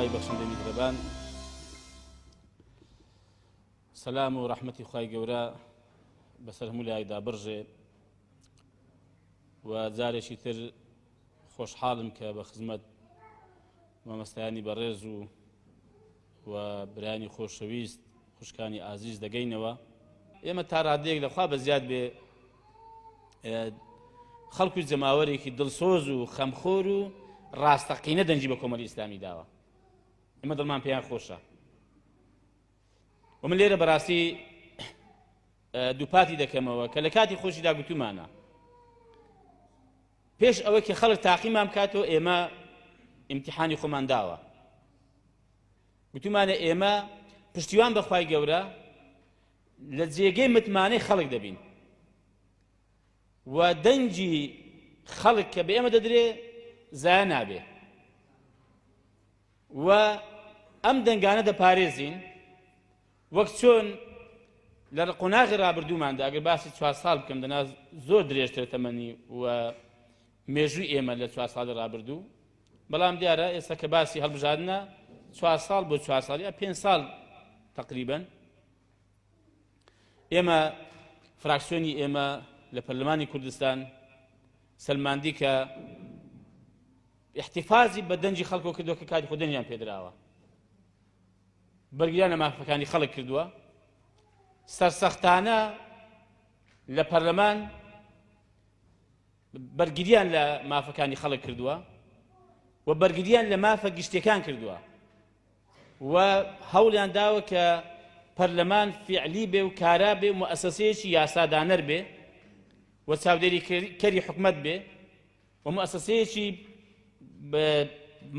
خوای بەخشندەی میهرەبان، سەلام و ڕەحمەتی خوای گەورە بەسەر هەموو لایدا بڕژێ و جارێکی تر خۆشحاڵم کە بە خزمەت مامەستایانی بەڕێز و برانی خۆشەویست خوشکانی ئازیز دەگەینەوە. ئێمە تا ڕادەیەک لەخوا بەزیاد بێ خەڵکوی جەماوەرێکی دڵسۆز و خەمخۆر و ڕاستەقینە دەنجی بە کۆمەڵی ئیسلامی داوە. ئێمە دڵمان پێیان خۆشە. و من لێرە بەڕاستی دووپاتی دەکەمەوە کە لە کاتی خۆشیدا گوتومانە پێش ئەوەی کە خەڵک تاقیمان بکاتەوە ئێمە ئیمتیحانی خۆمان داوە. گوتومانە ئێمە پشتیوان بەخوای گەورە لە جێگەی متمانەی خەڵک دەبین و دەنجی خەڵک کە بە ئێمە دەدرێ زایە نابێ و ئەم دەنگانە دەپارێزین وەک چۆن لە قۆناغی ڕابردووماندا ئەگەر باسی 4 ساڵ بکەم دەنا زۆر درێژترە تەمەنی و مێژووی ئێمە لە 4 ساڵی ڕابردوو، بەڵام دیارە ئێستا کە باسی هەڵبژاردنە 4 ساڵ بۆ 4 ساڵ یا 5 ساڵ تقریبا ئێمە فراکسیۆنی ئێمە لە پەرلەمانی کوردستان سەلماندی کە احتیفازی بە دەنجی خەڵکەوە کردووە کە کاتی خۆدەنیان پێدراوە، بەرگریان لە مافەکانی خەڵک کردووە، سەرسەختانە لە پەرلەمان بەرگریان لە مافەکانی خەڵک کردووە و بەرگریان لە مافە گشتیەکان کردووە و هەوڵیان داوە کە پەرلەمان فیعلی بێ و کارا بێ و مؤسسەیەکی یاسادانەر بێ و چاودێریکەری حکومەت بێ و مؤسسەیەکی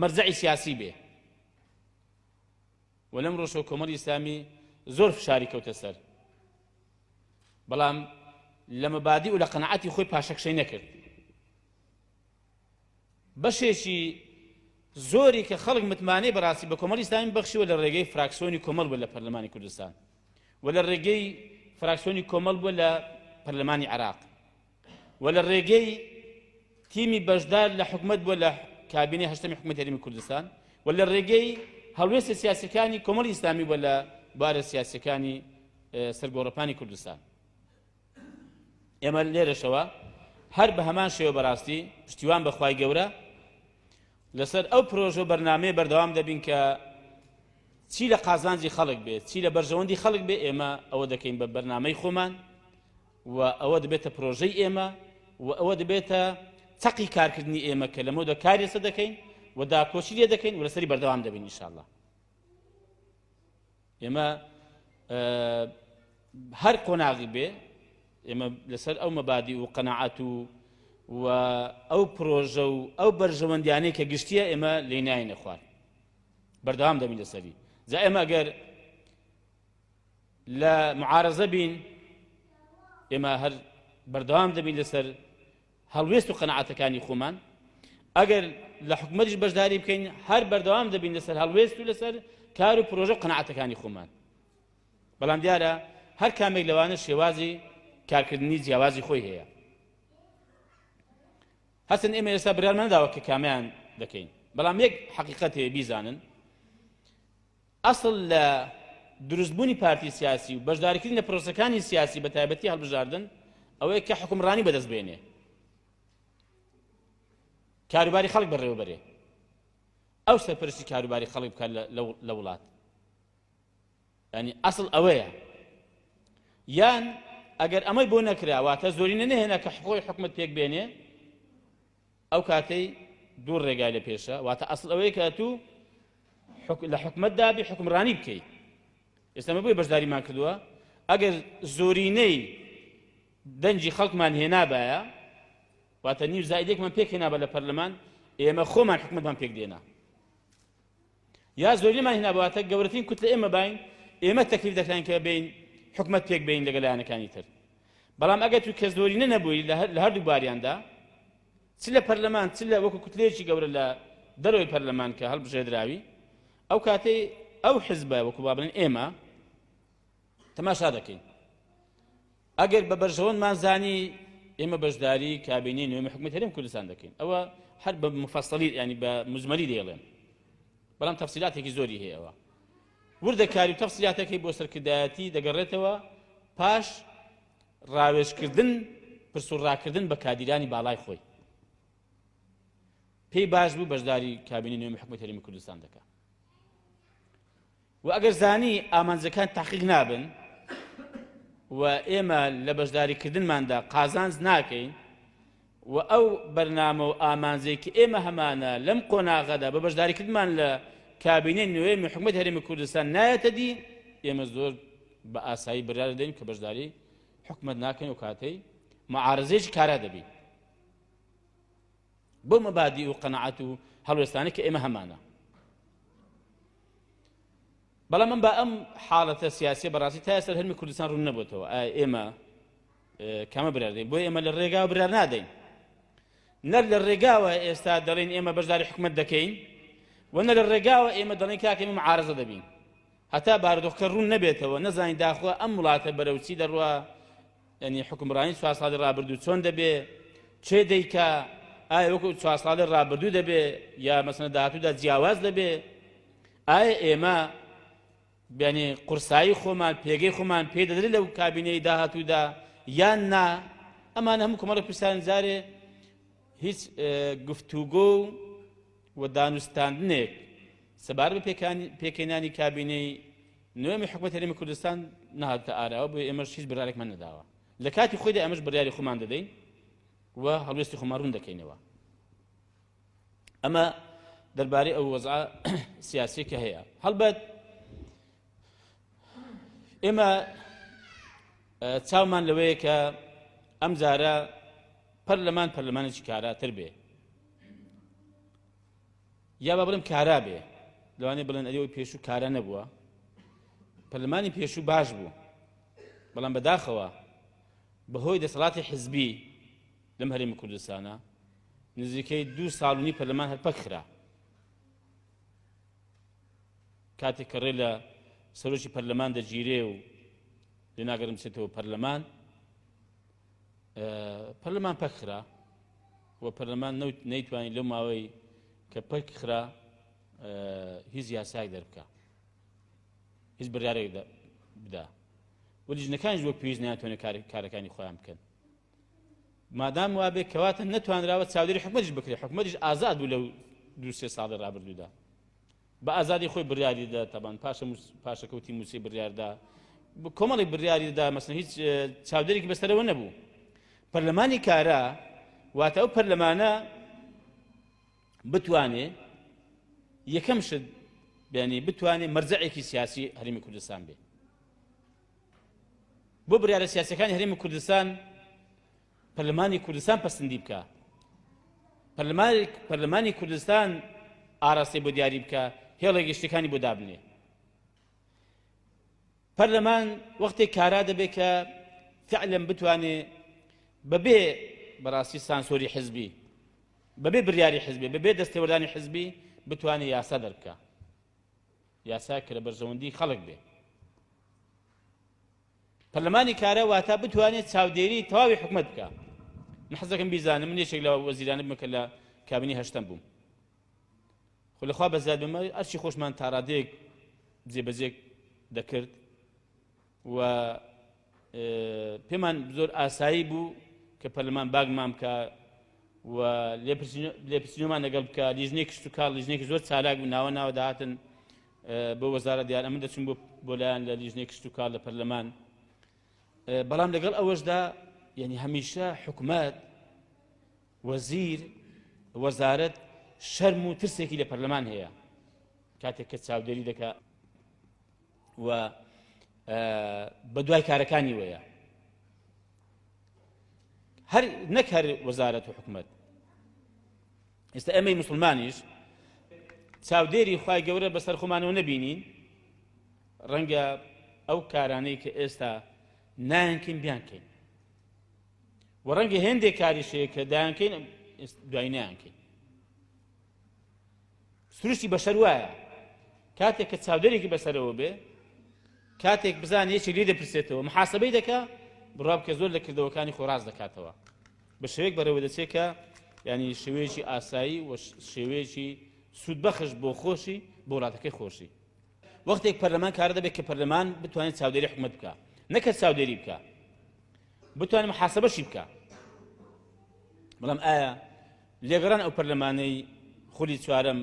مەرجەعی سیاسی بێ. و لەم ڕۆژەوە کۆمەڵی ئیسلامی زۆر فشاری کەوتە سەر، بەڵام لە مەبادی و لە قەنەعەتی خۆی پاشەکشەی نەکرد. بەشێکی زۆری کە خەڵک متمانەی بەڕاستی بە کۆمەڵی ئیسلامی بەخشیوە لە ڕێگەی فراکسیۆنی کۆمەڵ بووە لە پەرلەمانی کوردستان و لە ڕێگەی فراکسیۆنی کۆمەڵ بووە لە پەرلەمانی عێراق و لە ڕێگەی تیمی بەشدار لە حکومەت بووە لە کابینەی هەشتەمی حکومەتی هەرێمی کوردستان و لە ڕێگەی هەڵوێستە سیاسیەکانی کۆمەڵی ئیسلامی بووە لە بارە سیاسیەکانی سەرگۆڕەپانی کوردستان. ئێمە لێرەشەوە هەر بە هەمان شێوە بەڕاستی پشتیوان بەخوای گەورە لەسەر ئەو پرۆژە و بەرنامەیە بەردەوام دەبین کە چی لە قازانجی خەڵک بێت چی لە بەرژەوەندی خەڵک بێ، ئێمە ئەوە دەکەین بە بەرنامەی خۆمان و ئەوە دەبێتە پرۆژەی ئێمە و ئەوە دەبێتە چەقی کارکردنی ئێمە کە لەمەوە کارێسە دەکەین و داکۆچی لێ دەکەین و لەسەری بەردەوام دەبین ئینشاءالله. ئێمە هەر قۆناغی بێ ئێمە لەسەر ئەو مەبادی و قەنەعەت و ئەو پرۆژە و ئەو بەرژەوەندیانەی کە گشتیە ئێمە لێی ناینە خوار بەردەوام دەبین لەسەری. جا ئێمە ئەگەر لە معارەزە بین ئێمە هەر بەردەوام دەبین لەسەر هەڵوێست و قەنەعەتەکانی خۆمان، ئەگەر لە حکومەتیش بەشداری بکەین هەر بەردەوام دەبین لەسەر هەڵوێست و لەسەر کار و پرۆژە و قەنەعەتەکانی خۆمان. بەڵام دیارە هەر کامێک لەوانە شێوازی کارکردنی جیاوازی خۆی هەیە. هەستن ئێمە ئێستا برارمان نەداوە کە کامیان دەکەین، بەڵام یەک حەقیقەت هەیە بیزانن، ئەسڵ لە دروستبوونی پارتی سیاسی و بەشداریکردنی لە پرۆسەکانی سیاسی بە تایبەتی هەڵبژاردن ئەوەیە کە حکومڕانی بەدەست بێنێ، کاروباری خەڵک بەڕێوەبەرێ، ئەو سەرپەرشتی کاروباری خەڵک بکات لە وڵات. ینی ئەسڵ ئەوەیە. یان ئەگەر ئەمەی بۆ نەکراواتە زۆرینە نەهێنا کە حقوقی حکومەت پێک بێنێ، ئەو کاتەی دوو ڕێگای لە پێشە، واتە ئەسڵ ئەوەیە کە تو لە حکومەتدا بێ حکومڕانی بکەیت. ئێستا مە بۆی بەشداریمان کردووە ئەگەر زۆرینەی دەنجی خەڵکمان هێنابایە، واتە نیو زائیدێکمان پێک هێنابە لە پەرلەمان، ئێمە خۆمان حکومەتمان پێک دێنا، یا زۆرینەمان هێنابواتە گەورەترین کوت لە ئێمە باین، ئێمە تەکلیف دەکەین کە بین حکومەت پێک بین لەگەڵ لایەنەکانی تر. بەڵام ئەگەر تو کە زۆرینە نەبووی لە هەردوو باریاندا، چ لە پەرلەمان چ لە وەکو کوتلەیەکی گەورە لە دەرەوەی پەرلەمان کە هەڵبژێردراوی، ئەو کاتەی ئەو حیزبە وەکو با بڵێن ئێمە تەماشا دەکەین. ئەگەر بە بەرژەوەندمان زانی ئێمە بەشداری کابینەی نوێمی حکومەتی هەرێمی کوردستان دەکەین، ئەوە هەر بە مفەسەلی ینی بە مجمەلی دێڵێن، بەڵام تەفسیلاتێکی زۆری هەیەەوە وردەکاری و تەفسیلاتەکەی بۆ سەرکردایەتی دەگەڕێتەوە پاش ڕاوێژکردن پرسوڕاکردن بە کادیرانی باڵای خۆی پێی باش بوو بەشداری کابینی نوێی حکومەت هەرێمی کوردستان دەکات و ئەگەر زانی ئامانجەکان تاقیق نابن و ئێمە لە بەشداریکردنماندا قازانج ناکەین و ئەو بەرنامە و ئامانجەیەکی ئێمە هەمانە لەم قۆناغەدا بە بەشداریکردمان لە کابینەی نوێی حکومەت هەرێمی کوردستان نایەتە دی ئێمە زۆر بە ئاسایی بڕیار دەدەین کە بەشداری حکومەت ناکەین و کاتەی معارەزەیەکی کارا دەبین بۆ مەبادی و قەنەعەت و هەڵوێستانە کە ئێمە هەمانە بەڵام من بە ئەم حاڵەتە سیاسی بەڕاستی تا ئێستا هەرمی کوردستان ڕوون نەبووتەوە ئێمە کامە بڕیار دەین بۆ ئێمە لە ڕێگاوە بڕیار نادەین نەر لە ڕێگاوە ئێستا دەڵێن ئێمە بەشداری حکومەت دەکەین و نە لە ڕێگاوە ئێمە دەڵێن کاکە ئێمە معارەزە دەبین هەتا بارودۆخەکە ڕوون نەبێتەوە نەزانین داخوا ئەم وڵاتە بەرەوچی دەڕوا ینی حکومڕانی 4 ساڵی ڕابردوو چۆن دەبێ چێ دەیکا ئایا وەکو 4 ساڵی ڕابردوو دەبێ یا مەسەڵەن داهاتوودا جیاواز دەبێ ئایا ئێمە یعنی قورسایی خۆمان پێگەی خۆمان پێ دەدرێت لەو کابینەی داهاتوودا یان نا ئەمان هەموو کۆمەڵە پرسیان جارێ هیچ گفتوگۆ و دانوستاندنێک سەبارەت بە پێکەنانی کابینەی نوێمی حکومەت هەرێمی کوردستان نهاتە ئاراوە بۆ ئێمەش هیچ بڕارێکمان نەداوە لە کاتی خۆیدا ئەمەش بڕیاری خۆمان دەدەین و هەڵوێستی خۆمان ڕوون دەکەینەوە ئەمە دەربارەی ئەو وەزعە سیاسی کە هەیە هەڵبەت ئێمە چاومان لەوەیە کە ئەم جارە پەرلەمانێکی کاراتر بێ یا با بڵێم کارا بێ لەوانەیە بڵێن ئەوەی پێشوو کارە نەبووە پەرلەمانی پێشوو باش بوو بەڵام بەداخەوە بەهۆی دەسەڵاتی حزبی لەم هەرێمی کوردستانە نزیکەی 2 ساڵ و نی پەرلەمان هەرپەک خرا کاتێک کە ڕێ لە سەرۆکی پەرلەمان دەگیرێ و لێناگەرم بچێتەوە پەرلەمان پەک خرا و پەرلەمان نەیتوانین لەو ماوەی کە پەک خرا هیچ یاسایەک دەربکە هیچ بڕیارێک بدا و لیژنەکانیش وەک پێویست ناتوانێت کارەکانی خۆیان بکەن مادام وابێ کەواتە نەتوانراوە چاودێری حکومەتیش بکرێت حکومەتیش ئازاد بوو لەو 2-3 ساڵی ڕابردوودا بە ئازادی خۆی بڕیاری دا تەبان پاشەکەوتی موسی بڕیاردا کۆمەڵی بڕیاری دا مەسەڵەن هیچ چاودێرێکی بەسەرەوە نەبوو پەرلەمانی کارا واتە ئەو پەرلەمانە بتوانێ یەکەم شت یعنی بتوانێ مەرجەعێکی سیاسی هەرێمی کوردستان بێ بۆ بڕیارە سیاسیەکانی هەرێمی کوردستان پەرلەمانی کوردستان پەسەندی بکە پەرلەمانی کوردستان ئاراستی بۆ دیاری بکە هێڵێکی شتەکانی بۆ دابنێ پەرلەمان وەختێک کارا دەبێت کە فعلا بتوانێ بەبێ بەڕاستی سانسۆری حزبی بەبێ بڕیاری حزبی بەبێ دەستێوەردانی حزبی بتوانێ یاسا دەربکە یاسا کە لە بەرژەوەندی خەڵک بێ پەرلەمانی کارە واتە بتوانێت چاودێری تەواوی حکومەت بکە من حەزەکەم بیزانم من یەکێک لە وەزیرانە بمە کە لە کابینی هەشتم بووم خۆ لەخوا بەزیاد بمە ئەرچی خۆشمان تا ڕادەیەک جێبەجێ دەکرد و پێمان زۆر ئاسایی بوو کە پەرلەمان باگمان بکە و لێپرسینەوەمان لەگەڵ بکە لیژنەی کشت و کاڵ لیژنێکی زۆر چالاک بوو ناوە داهاتن بۆ وەزارەت دیار ئەمن دەچون بۆ لایەن لە لیژنەی کشت و کاڵ لە پەرلەمان بەڵام لەگەڵ ئەوەشدا یعنی هەمیشە حکومەت وەزیر وەزارەت شەرم و ترسێکی لە پەرلەمان هەیە کاتێک کە چاودێری دەکا و بە دوای کارەکانی وەیە نەک هەر وەزارەت و حکومەت ئێستا ئەمەی موسڵمانیش چاودێری خوای گەورە بەسەر خۆمانەوە نەبینین ڕەنگە ئەو کارانەی کە ئێستا نایانکەین بیانکەین و ڕەنگە هێندێک کاریشەیە کە دایانکەین دوای نایانکەین سروشتی بەشەر وایە کاتێک کە چاودێرێکی بەسەرەوە بێ کاتێک بزانێ یەکێک لێ دەپرسێتەوە محاسبەی دەکا بڕوا بکە زۆر لە کردەوەکانی خۆ ڕاست دەکاتەوە بە شێوەیەک بەرەوە دەچێت کە ینی شێوەیەکی ئاسایی و شێوەیەکی سوودبەخش بۆ خۆشی بۆ وڵاتەکەی خۆشی وەختێک پەرلەمان کارە دەبێت کە پەرلەمان بتوانێت چاودێری حکومەت بکە نەکە چاودێری بکە بتوانێت محاسەبەشی بکە بەڵام ئایا لێگەڕان ئەو پەرلەمانەی خولی چوارەم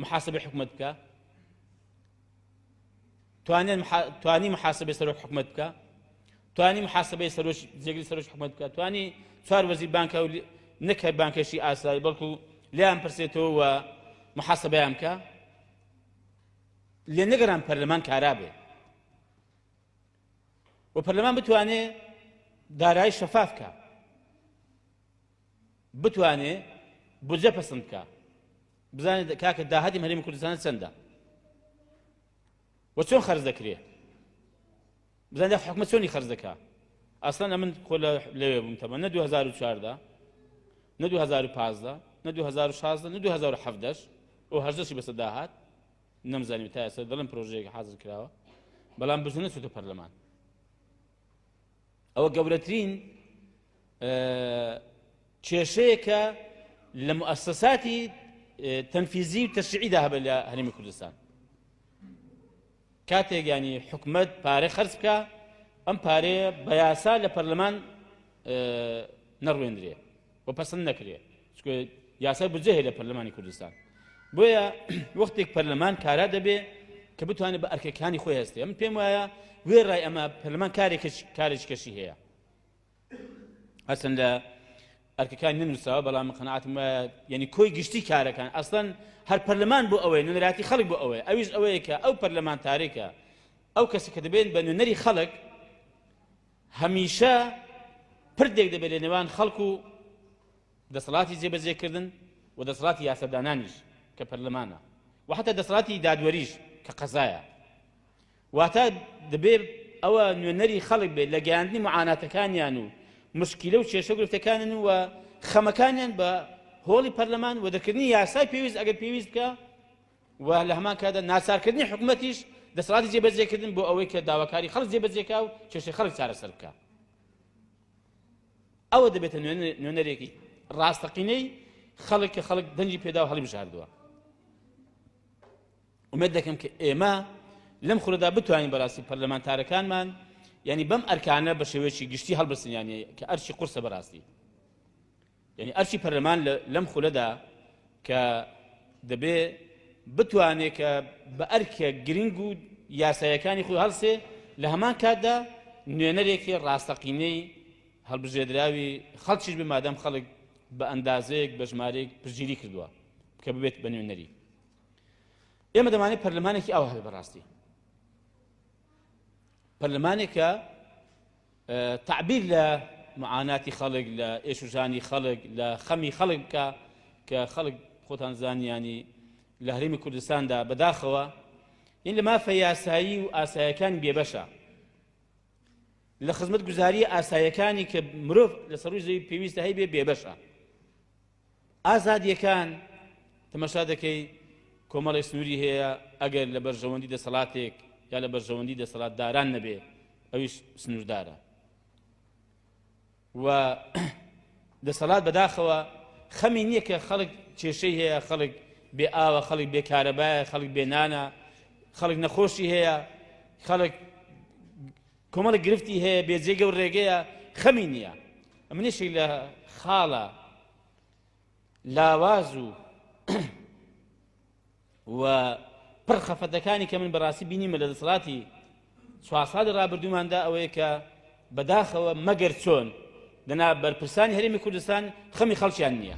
محاسبەی حکومەت بکە توانی محاسبەی سەرۆک حکومەت بکە توانی محاسبەی سەرۆک جێگری سەرۆک حکومەت بکە توانی چوار وەزیر بانکە و نەکە بانکێشی ئاسایی بەڵکو لیان پرسێتەوە و محاسبەیان بکە لێ نەگەڕان پەرلەمان کارا بێ و پەرلەمان بتوانێت دارایی شەفاف بکە بتوانێت بودجە پەسەند بکە بزانێت کاکە داهاتی هەرێمی کوردستان چەندە و چۆن خەرج دەکرێت بزانێت حکومەت چۆنی خەرج دەکا ئەسڵەن ئەمن خۆ لەوێ بووم تەمە نە 2014 نە 2015 نە 2016 نە 2017 ئەو هەژدەشی بەسەر داهات نەمزانیم تا ئێستا دەڵێن پرۆژەیەکی حازر کراوە بەڵام بژنە نەچووتە پەرلەمان ئەوە گەورەترین کێشەیەکە لە مؤسساتی تەنفیزی و تەشریعیدا هەبێت لە هەرێمی کوردستان کاتێک ینی حکومەت پارەی خەرج بکە ئەم پارەیە بە یاسا لە پەرلەمان نەڕوێندرێ و پەسەند نەکرێ چونکە یاسای بودجە هەیە لە پەرلەمانی کوردستان بۆیە وەختێک پەرلەمان کارا دەبێ کە بتوانێت بە ئەرکەکانی خۆی هەستێ ئەم پێم وایە وێ ڕای ئەمە پەرلەمان کارێکی کەشی هەیە هەستن لە ئەرکەکانی ننووسەوە بەڵام قەناعەتم وایە یعنی کۆی گشتی کارەکان ئەسڵەن هەر پەرلەمان بۆ ئەوەی نوێنەراتی خەڵک بۆ ئەوەی ئەویش ئەوەیە کە ئەو پەرلەمانتارێکە ئەو کەسی کە دەبێت بە نوێنەری خەڵک هەمیشە پردێک دەبێت لە نێوان خەڵک و دەسەڵاتی جێبەجێکردن و دەسەڵاتی یاسەدانانیش کە پەرلەمانە و حتا دەسەڵاتی دادوەریش کە قەزایە واتە دەبێت ئەوە نوێنەری خەڵک بێت لە گەیاندنی معاناتەکانیان و مشکیلە و کێشە و گرفتەکانن و خەمەکانیان بە هۆڵی پەرلەمان و دەرکردنی یاسای پێویست ئەگەر پێویست بکە و لە هەمان کاتدا ناچارکردنی حکومەتیش دەسەڵاتی جێبەجێکردن بۆ ئەوەی کە داواکاری خەڵک جێبەجێکا و کێشەی خەڵک چارەسەر بکە ئەوە دەبێتە نوێنەرێکی ڕاستەقینەی خەڵک کە خەڵک دەنجی پێدا و هەڵی بژاردووە ئومێد دەکەم کە ئێمە لەم خولەدا بتوانین بەڕاستی پەرلەمانتارەکانمان یعنی بەم ئەرکانە بە شێوەیەکی گشتی هەڵبرسن یعنی کە ئەرچی قورسە بەڕاستی یعنی ئەرچی پەرلەمان لەم خولەدا کە دەبێ بتوانێت کە بە ئەرکە گرنگ و یاسایەکانی خۆی هەڵسێ لە هەمان کاتدا نوێنەرێکی ڕاستەقینەی هەڵبژێردراوی خەڵکیش بێ مادام خەڵک بە ئەندازەیەک بە ژمارەیەک پشتگیری کردووە کە ببێت بە نوێنەری ئێمە دەمانێت پەرلەمانێکی ئەوە هەبێت بەڕاستی پەرلەمانێکە تعبیر لە معاناتی خەڵک لە ئێشوژانی خەڵک لە خەمی خەڵک بکە کە خەڵک خۆتان زانیانی لە هەرێمی کوردستاندا بەداخەوە این لە مافە یاسایی و ئاسایەکانی بێبەشە لە خزمەت گوزاری ئاسایەکانی کە مرۆڤ لە سەر ڕووی زەوی پێویستە هەی بێ بێبەشە ئازادیەکان تەماشا دەکەی کۆمەڵی سنووری هەیە ئەگەر لە بەرژەوەندی دەسەڵاتێک یا لە بەرژەوەندی دەسەڵاتداران نەبێ ئەویش سنووردارە و دەسەڵات بەداخەوە خەمی نییە کە خەڵک کێشەی هەیە خەڵک بێ ئاوە خەڵک بێ کارەبایە خەڵک بێ نانە خەڵک نەخۆشی هەیە خەڵک کۆمەڵی گرفتی هەیە بێجێگە و ڕێگەیە خەمی نییە ئەمنیشی لە خاڵە لاواز و پڕ خەفەتەکانی کە من بەڕاستی بینیمە لە دەسەڵاتی 4 ساڵی ڕابردووماندا ئەوەیە کە بەداخەوە مەگەر چۆن دەنا بەرپرسانی هەرێمی کوردستان خەمی خەڵکیان نییە